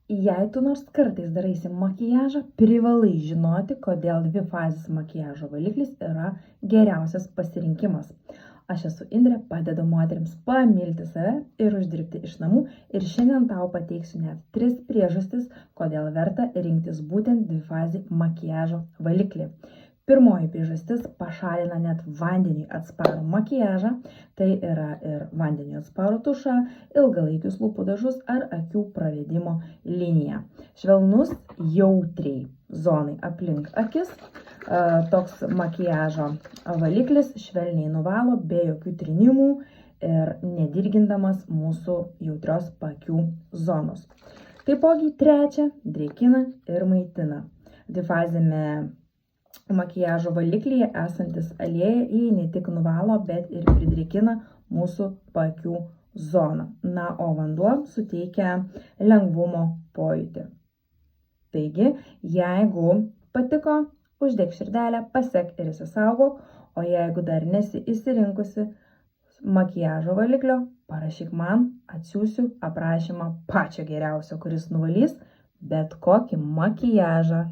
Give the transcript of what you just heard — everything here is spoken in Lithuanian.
Jei tu nors kartais daraisi makiažą, privalai žinoti, kodėl dvifazis makiažo valiklis yra geriausias pasirinkimas. Aš esu Indrė, padedu moterims pamilti save ir uždirbti iš namų ir šiandien tau pateiksiu net 3 priežastis, kodėl verta rinktis būtent dvifazį makiažo valiklį. Pirmoji priežastis – pašalina net vandeniui atsparų makiažą, tai yra ir vandeniui atsparų tušą, ilgalaikius lūpų dažus ar akių pravedimo liniją. Švelnus jautriai zonai aplink akis, toks makiažo valiklis švelniai nuvalo be jokių trinimų ir nedirgindamas mūsų jautrios paakių zonos. Taipogi trečia – drėkina ir maitina. Dvifazėme makiažo valiklyje esantis aliejai ne tik nuvalo, bet ir pridrėkina mūsų paakių zoną. Na, o vanduo suteikia lengvumo pojūtį. Taigi, jeigu patiko, uždek širdelę, pasek ir įsisaugok, o jeigu dar nesi išsirinkusi makiažo valiklio, parašyk man, atsiųsiu aprašymą pačio geriausio, kuris nuvalys bet kokį makiažą.